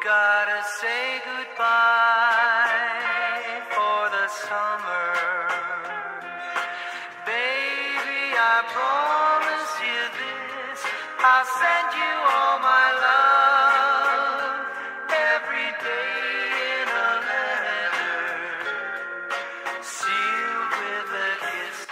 gotta say goodbye for the summer. Baby, I promise you this, I'll send you all my love every day in a letter, sealed with a kiss.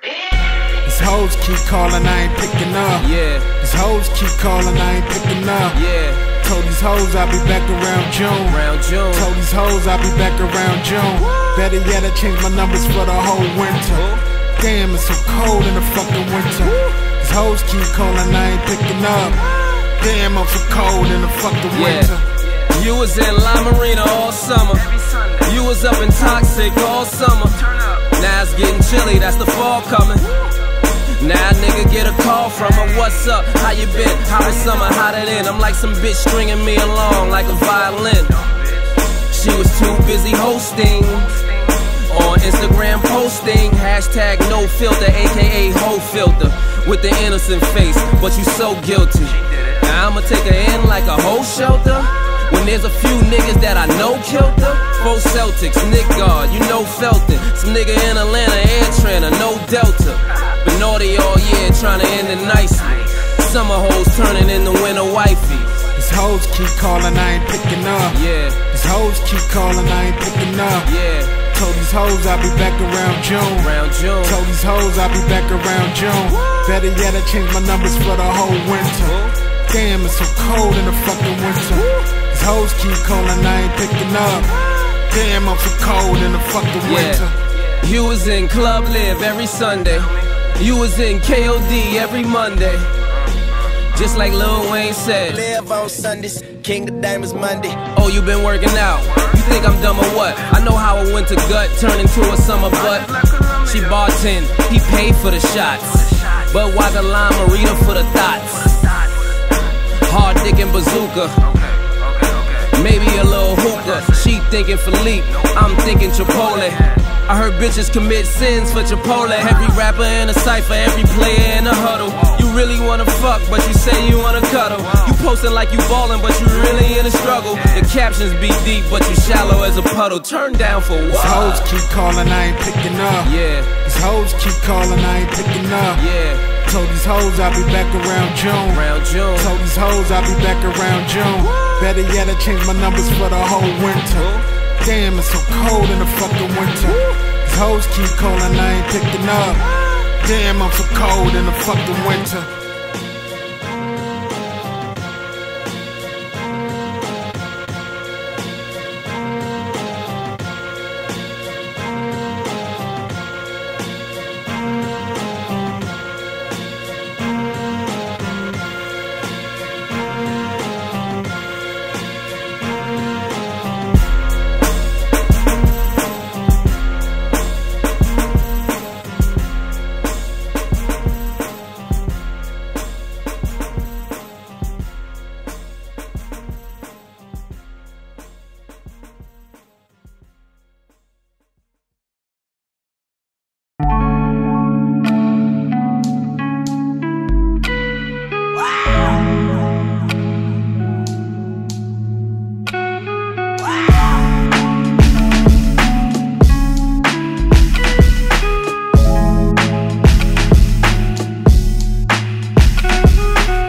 These hoes keep calling, I ain't picking up. Yeah. These hoes keep calling, I ain't picking up. Yeah. Told these hoes I'll be back around June. Told these hoes I'll be back around June. Better yet, I changed my numbers for the whole winter. Damn, it's so cold in the fucking winter. These hoes keep calling, I ain't picking up. Damn, I'm so cold in the fucking winter. You was in La Marina all summer. You was up in Toxic all summer. Now it's getting chilly, that's the fall coming. Now nigga get a call from her, what's up, how you been, how was summer, how that end? I'm like some bitch stringing me along like a violin. She was too busy hosting, on Instagram posting, hashtag no filter, aka hoe filter, with the innocent face, but you so guilty. Now I'ma take her in like a hoe shelter, when there's a few niggas that I know killed her. 4 Celtics, Nick Guard, you know Felton, some nigga in Atlanta, Air Trainer, no Delta. Been naughty all year, trying to end it nicely. Summer hoes turning into winter wifey. These hoes keep calling, I ain't picking up. Yeah. These hoes keep calling, I ain't picking up. Yeah. Told these hoes I'll be back around June. Told these hoes I'll be back around June. Better yet, I changed my numbers for the whole winter. Damn, it's so cold in the fucking winter. These hoes keep calling, I ain't picking up. Damn, I'm so cold in the fucking winter. You was in Club Live every Sunday. You was in KOD every Monday. Just like Lil Wayne said, live on Sundays, King of Diamonds Monday. oh, you been working out? You think I'm dumb or what? I know how a winter gut turned into a summer butt. She bartend, he paid for the shots. Budweiser lime marita for the thoughts. Hard dick and bazooka. Maybe a little hookah. She thinking Philippe, I'm thinking Chipotle. I heard bitches commit sins for Chipotle. Every rapper in a cypher, every player in a huddle. You really wanna fuck, but you say you wanna cuddle. You posting like you ballin', but you really in a struggle. The captions be deep, but you shallow as a puddle. Turn down for what? These hoes keep calling, I ain't picking up. Yeah. These hoes keep calling, I ain't picking up. Yeah. Told these hoes I'll be back around June. Told these hoes I'll be back around June. Better yet, I changed my numbers for the whole winter. Damn, it's so cold in the fucking winter. These hoes keep calling, I ain't picking up. Damn, I'm so cold in the fucking winter.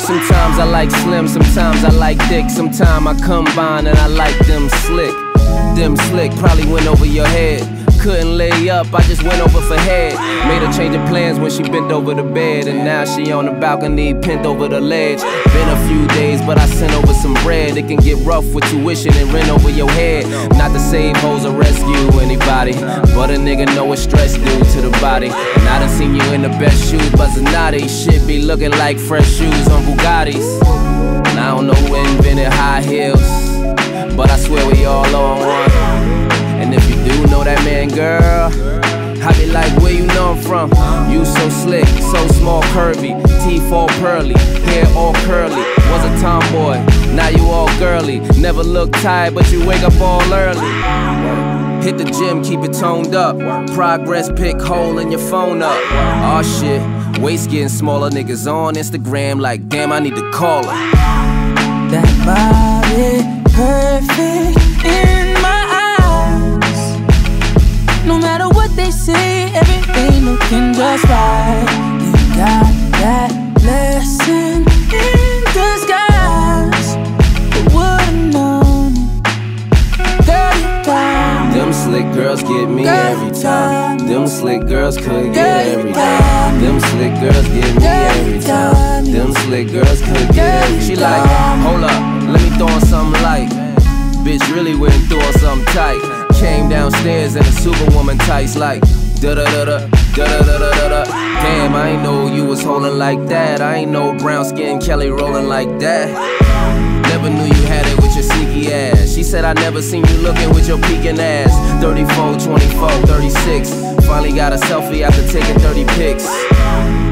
Sometimes I like slim, sometimes I like thick. Sometimes I combine and I like them slick. Them slick probably went over your head. Couldn't lay up, I just went over for head. Made her change of plans when she bent over the bed. And now she on the balcony, pinned over the ledge. Been a few days, but I sent over some bread. It can get rough with tuition and rent over your head. Not to save hoes or rescue anybody, but a nigga know what stress do to the body. And I done seen you in the best shoes, but Zanatti shit be looking like fresh shoes on Bugattis. And I don't know who invented high heels, but I swear we all on one. And if you do know that man, girl, I be like, where you know I'm from? You so slick, so small, curvy, teeth all pearly, hair all curly. Was a tomboy, now you all girly. Never look tired, but you wake up all early. Hit the gym, keep it toned up. Progress pic, hole in your phone up. Aw shit, waist getting smaller. Niggas on Instagram like, damn, I need to call her. That body perfect in my eyes. No matter what they say, everything looking just right. You got that blessing in disguise. Who would've known it? Girl, you got Them slick girls get me every time. Them slick girls could get every time. Them slick girls get me every time. Them slick girls could get every time. She like, hold up, let me throw on something light. Bitch really went through on something tight. Came downstairs in a superwoman tights like da-da-da-da, da-da-da-da-da. Damn, I ain't know you was holding like that. I ain't know brown skin Kelly rolling like that. Never knew you had it with your sneaky ass. She said I never seen you looking with your peeking ass. 34, 24, 36. Finally got a selfie after taking 30 pics.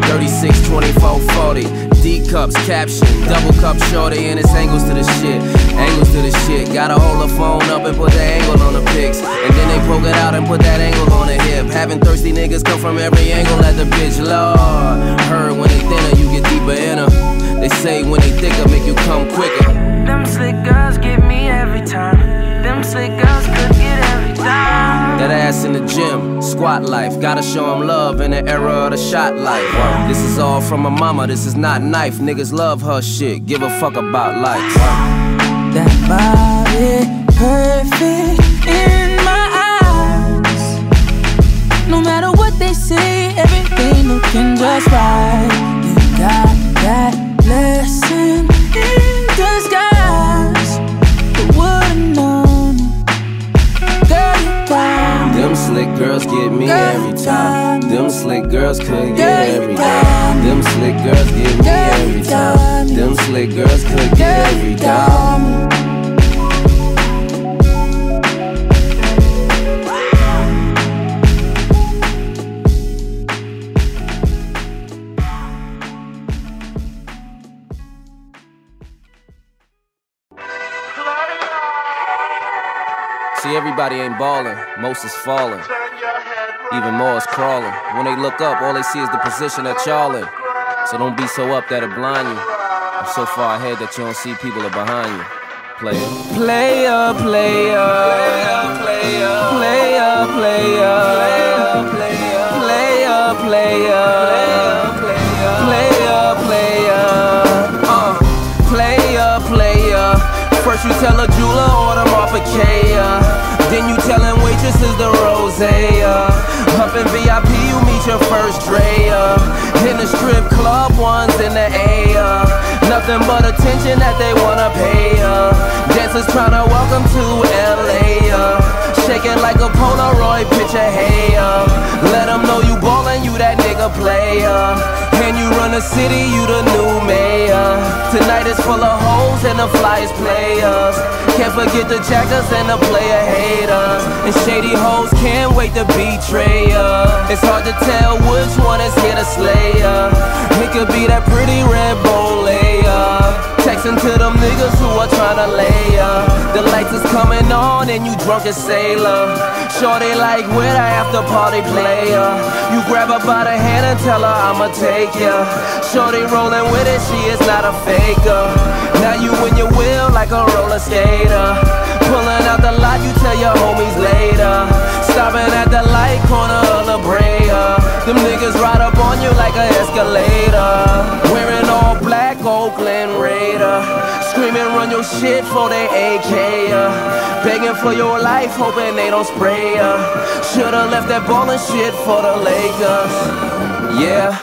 36, 24, 40. D cups, caption, double cup shorty, and it's angles to the shit. Angles to the shit. Gotta hold the phone up and put the angle on the pics. And then they poke it out and put that angle on the hip. Having thirsty niggas come from every angle at the bitch. Lord, heard when they thinner, you get deeper in her. They say when they thicker, make you come quicker. Them slick girls get me every time. Them slick girls could get every time. That ass in the gym, squat life. Gotta show them love in the era of the shot life. This is all from my mama, this is not knife. Niggas love her shit, give a fuck about life. that body perfect in my eyes. No matter what they say, everything looking just right. You got that blessing in disguise. Who would've known it? Girl, you got them slick girls get me every time. Them slick girls could get every time. Them slick girls get me every time. Them slick girls could get every time. See, everybody ain't ballin', most is fallin'. Even more is crawling. When they look up, all they see is the position that y'all in. So don't be so up that it blind you. I'm so far ahead that you don't see people are behind you. Player. Player, player. Player, player. Player, player. Player, player. Player, player. Player, player. First you tell a jeweler, order off a K. Then you tellin' waitresses the rosé. Up in VIP, you meet your first Dre. In the strip club, one's in the A. Nothing but attention that they wanna pay. Dancers tryna welcome to LA. Shaking like a Polaroid picture, hey. Let them know you ballin', you that nigga player. And you run the city, you the new mayor. Tonight is full of hoes and the flyest players. Can't forget the jackers and the player haters. And shady hoes can't wait to betray ya. It's hard to tell which one is here to slay ya. It could be that pretty red bone layer. Texting to them niggas who are tryna lay ya. The lights is coming on and you drunk as sailor. Shorty like where the after party player. You grab her by the hand and tell her I'ma take ya. Shorty rolling with it, she is not a faker. Now you in your wheel like a roller skater. Pulling out the lot, you tell your homies later. Stopping at the light corner of La Brea. Them niggas ride up on you like an escalator. Wearing all black, Oakland Raider. Screaming run your shit for they AK. Begging for your life, hoping they don't spray ya. Should've left that ballin' shit for the Lakers. Yeah.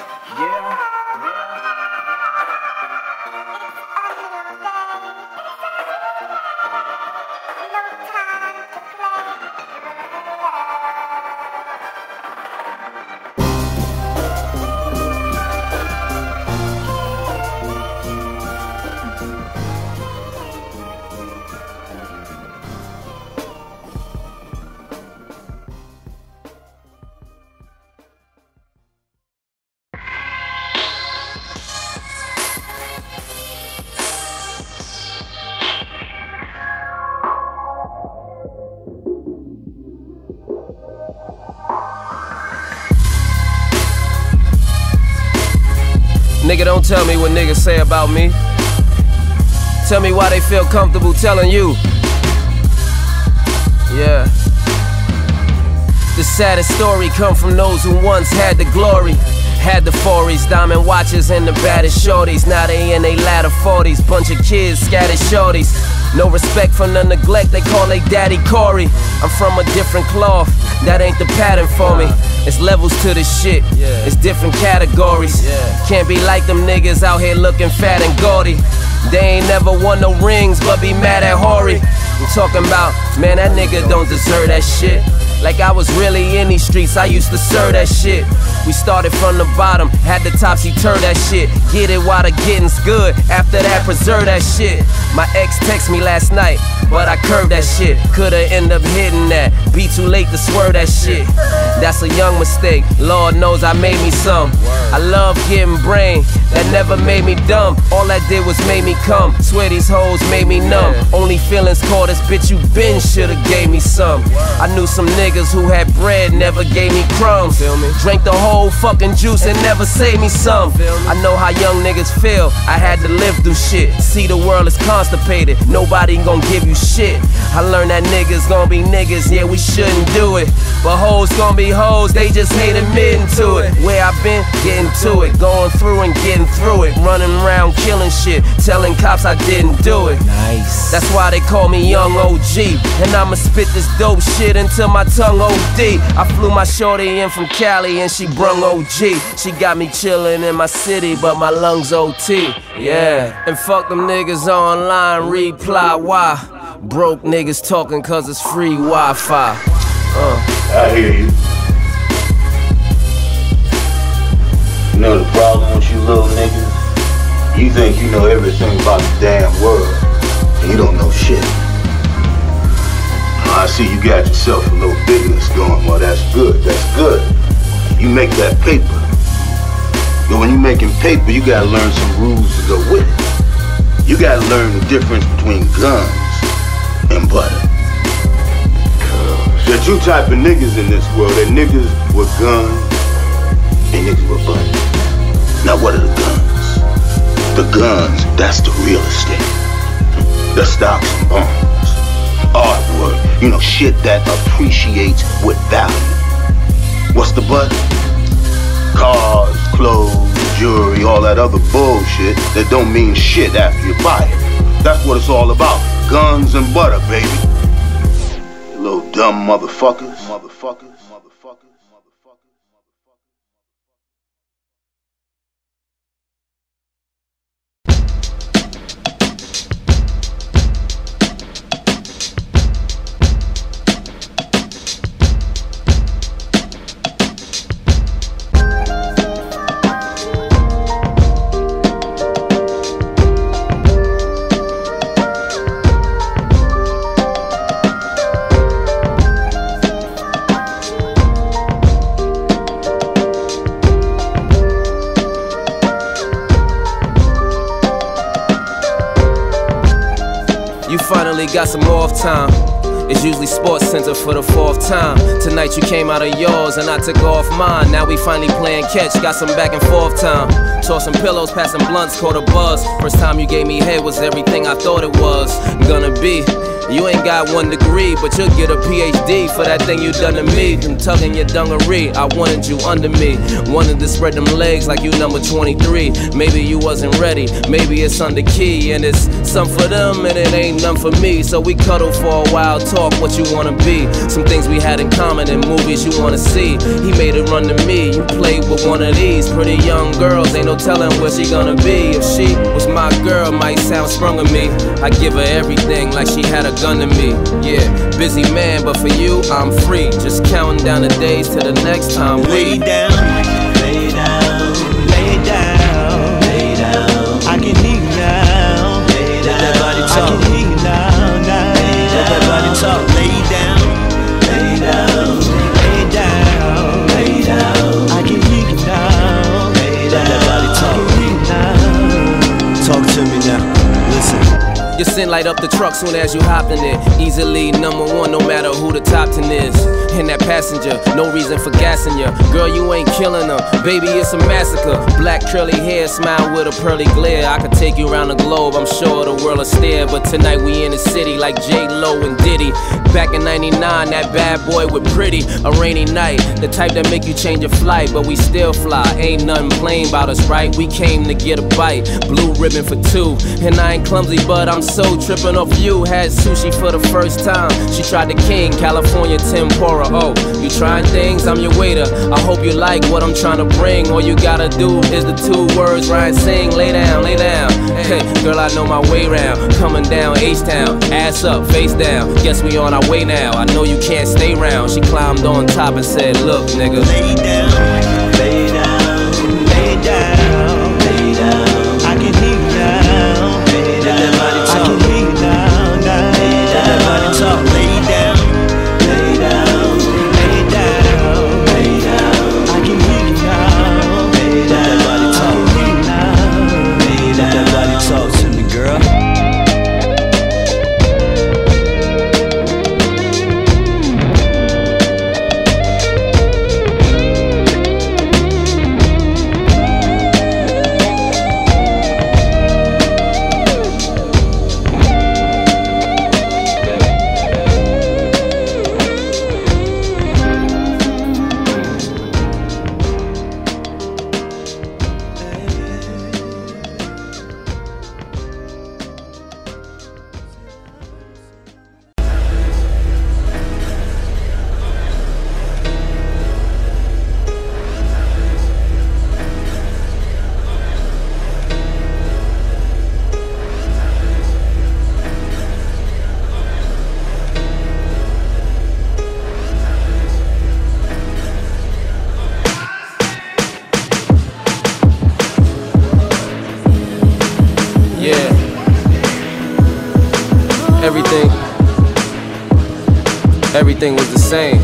Nigga, don't tell me what niggas say about me. Tell me why they feel comfortable telling you. Yeah. The saddest story come from those who once had the glory. Had the 40s, diamond watches and the baddest shorties. Now they in they latter 40s, bunch of kids, scattered shorties. No respect from the neglect, they call they daddy Corey. I'm from a different cloth, that ain't the pattern for me. It's levels to this shit, it's different categories. Can't be like them niggas out here looking fat and gaudy. They ain't never won no rings, but be mad at Hori. I'm talking about, man, that nigga don't deserve that shit. Like I was really in these streets, I used to serve that shit. We started from the bottom, had the topsy-turvy that shit. Get it while the getting's good, after that preserve that shit. My ex texted me last night, but I curved that shit. Coulda ended up hitting that, be too late to swerve that shit. That's a young mistake, Lord knows I made me some. I love getting brain, that never made me dumb. All that did was made me come, swear these hoes made me numb. Only feelings called this bitch you been, shoulda gave me some. I knew some niggas who had bread, never gave me crumbs. Drank the whole fucking juice and never saved me some. I know how young niggas feel, I had to live through shit. See the world is constipated, nobody gon' give you shit. I learned that niggas gon' be niggas, yeah we shouldn't do it. But hoes gon' be hoes, they just hate admitting to it. Where I been, getting to it, going through and getting through it. Running around killing shit, telling cops I didn't do it. Nice. That's why they call me Young OG. And I'ma spit this dope shit until my tongue OD. I flew my shorty in from Cali and she brung OG. She got me chillin' in my city, but my lungs OT. Yeah. And fuck them niggas online, reply why. Broke niggas talking cause it's free Wi-Fi. I hear you. You know the problem with you little niggas? You think you know everything about the damn world, and you don't know shit. I see you got yourself a little business going. Well, that's good, that's good. You make that paper. But when you making paper, you gotta learn some rules to go with it. You gotta learn the difference between guns and butter. There are two types of niggas in this world. There are niggas with guns and niggas with butter. Now what are the guns? The guns, that's the real estate. The stocks and bonds. Artwork, you know, shit that appreciates with value. What's the butter? Cars, clothes, jewelry, all that other bullshit that don't mean shit after you buy it. That's what it's all about. Guns and butter, baby. You little dumb motherfuckers. Finally got some off time. It's usually Sports Center for the 4th time. Tonight you came out of yours and I took off mine. Now we finally playing catch, got some back and forth time. Tossing pillows, passing blunts, caught a buzz. First time you gave me head was everything I thought it was gonna be. You ain't got 1 degree, but you'll get a PhD for that thing you done to me. I'm tugging your dungaree, I wanted you under me. Wanted to spread them legs like you number 23. Maybe you wasn't ready, maybe it's under key. And it's some for them and it ain't none for me. So we cuddle for a while, talk what you wanna be. Some things we had in common in movies you wanna see. He made it run to me, you played with one of these pretty young girls. Ain't no telling where she gonna be. If she was my girl, might sound sprung on me. I give her everything like she had a gun to me. Yeah, busy man, but for you, I'm free. Just counting down the days till the next time we lay down, lay down, lay down, lay down. I can hear you now. Lay down. Let that body talk. I can hear you now, now. Let that body talk. Lay down, lay down, lay down, lay down. I can hear you now. Let that body talk. I can hear you now. Talk to me now. Listen. Your sin light up the truck soon as you hop in it. Easily #1 no matter who the top 10 is. in that passenger. No reason for gassing ya. Girl, you ain't killing them. Baby, it's a massacre. Black curly hair, smile with a pearly glare. I could take you around the globe, I'm sure the world will stare. But tonight we in the city like J-Lo and Diddy. Back in 99, that bad boy with Pretty. A rainy night, the type that make you change your flight. But we still fly, ain't nothing plain about us, right? We came to get a bite, blue ribbon for two. And I ain't clumsy, but I'm so tripping off you. Had sushi for the first time. She tried the king, California tempura. Oh, you trying things? I'm your waiter. I hope you like what I'm trying to bring. All you gotta do is the 2 words Ryan sing. Lay down, lay down. Hey, girl, I know my way round. Coming down H-Town, ass up, face down. Guess we on our way now. I know you can't stay round. She climbed on top and said, look, nigga, lay down, lay down, lay down, lay down. I can hear you now. Let that body talk. I can hear you now, now. Let that body talk. Lay down, lay down, lay down, lay down. I can hear you now. Let that body talk. I can hear you now. Let that body talk to me, girl. Everything was the same.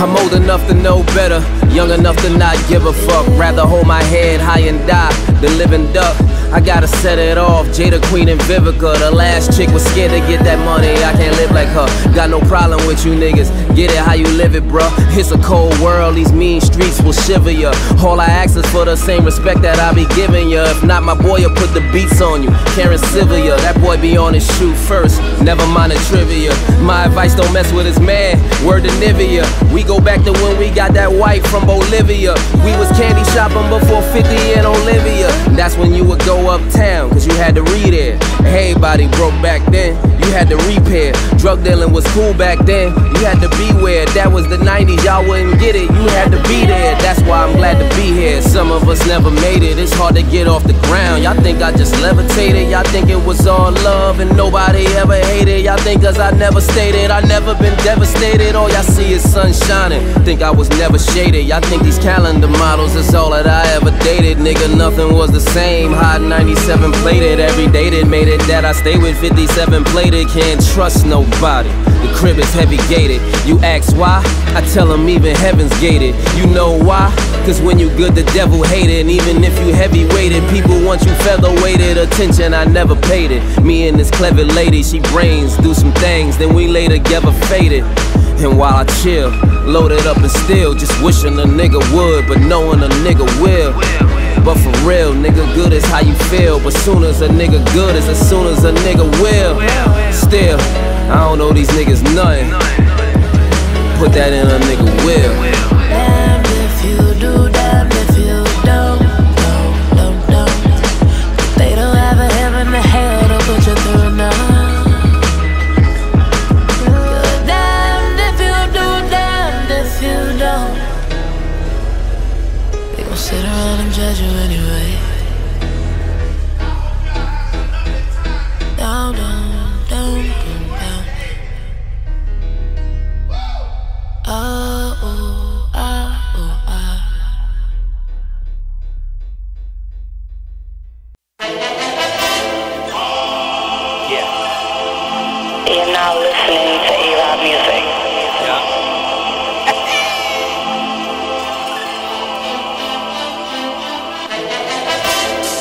I'm old enough to know better, young enough to not give a fuck. Rather hold my head high and die than live and duck. I gotta set it off, Jada, Queen, and Vivica. The last chick was scared to get that money, I can't live like her. Got no problem with you niggas, get it how you live it, bruh. It's a cold world, these mean streets will shiver ya. All I ask is for the same respect that I be giving ya. If not, my boy will put the beats on you. Karen Sylvia, that boy be on his shoe first, never mind the trivia. My advice, don't mess with his man, word to Nivea. We go back to when we got that white from Bolivia. We was candy shopping before 50 and Olivia. That's when you would go uptown, cause you had to read it. Everybody broke back then, you had to repair. Drug dealing was cool back then, you had to beware. That was the 90s, y'all wouldn't get it, you had to be there. That's why I'm glad to be here. Some of us never made it, it's hard to get off the ground. Y'all think I just levitated, y'all think it was all love and nobody ever hated. Y'all think cause I never stated, I never been devastated. All y'all see is sun shining, think I was never shaded. Y'all think these calendar models is all that I ever dated. Nigga, nothing was the same. Hot 97 plated, every day that made it that I stay with 57 plated. Can't trust nobody, the crib is heavy gated. You ask why, I tell them even heaven's gated. You know why? Cause when you good the devil hate it. And even if you heavy weighted, people want you featherweighted. Attention, I never paid it. Me and this clever lady, she brains, do some things, then we lay together faded. And while I chill, loaded up and still, just wishing a nigga would, but knowing a nigga will. But for real, nigga, good is how you feel. But soon as a nigga good is as soon as a nigga will. Still, I don't know these niggas nothing. Put that in a nigga will. Damn if you do, damn if you don't. They don't have a heaven or hell to put you through now. Sit around and judge you anyway. Down, down, down, down. Oh, oh, oh, oh, oh. Yeah. You're now listening to A-Rod Music. Yeah.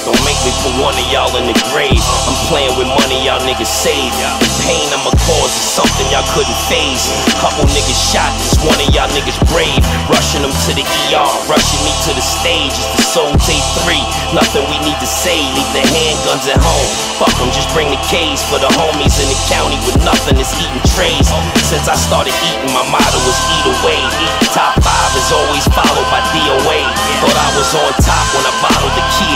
Don't make me pull want one of y'all in the grave. I'm playing with money y'all niggas save. The pain I'ma cause is something y'all couldn't phase. Couple niggas shot, this one of y'all niggas brave. Rushing them to the ER, rushing me to the stage. It's the Soul Tape 3, nothing we need to say. Leave the handguns at home, fuck them, just bring the K's. For the homies in the county with nothing is eating trays. Since I started eating, my motto was eat away. Top 5 is always followed by DOA. Thought I was on top when I bottled the Kia.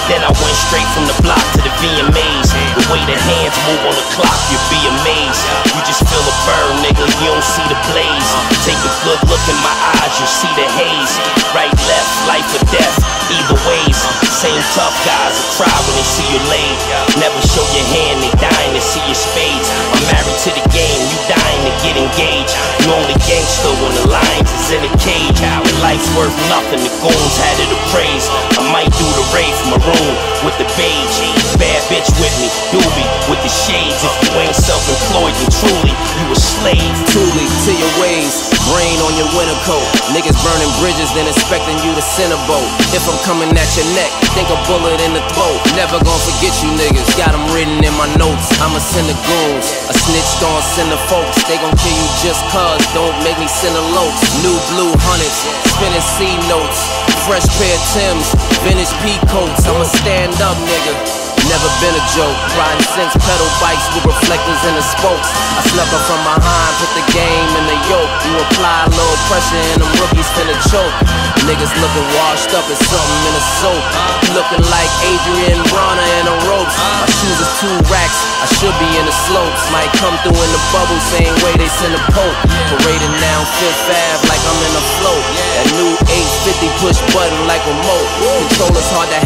Then I went straight from the block to the VMAs. The way the hands move on the clock, you'd be amazed. You just feel a burn, nigga, you don't see the blaze. Take a good look in my eyes, you'll see the haze. Right, left, life or death, either ways. Same tough guys will cry when they see you laid. Never show your hand, they dying to see your spades. I'm married to the game, you dying to get engaged. You only gangster when the lines is in a cage. When life's worth nothing, the goons had it appraised. I might do the raid from a room with the beige. Bad bitch with me, doobie with the shades. If you ain't self-employed, then truly you a slave. Truly to your ways, brain on your winter coat. Niggas burning bridges, then expecting you to send a boat. If I'm coming at your neck, think a bullet in the throat. Never gonna forget you niggas, got them written in my notes. I'ma send the goons, a snitch gon' send the folks. They gon' kill you just cuz, don't make me send a loach. New blue hundreds, spinning C notes. Fresh pair of Timbs, vintage peacoats. I'm a stand up nigga, never been a joke. Riding since pedal bikes with reflectors in the spokes. I snuck up from behind, put the game in the yoke. You apply a little pressure and them rookies finna choke. Niggas looking washed up as something in a soap. Looking like Adrian Bronner in the ropes. My shoes is 2 racks, I should be in the slopes. Might come through in the bubble, same way they send a pope. Parading down 5th Ave like I'm in a float. That new 850 push button like remote. Controller's hard to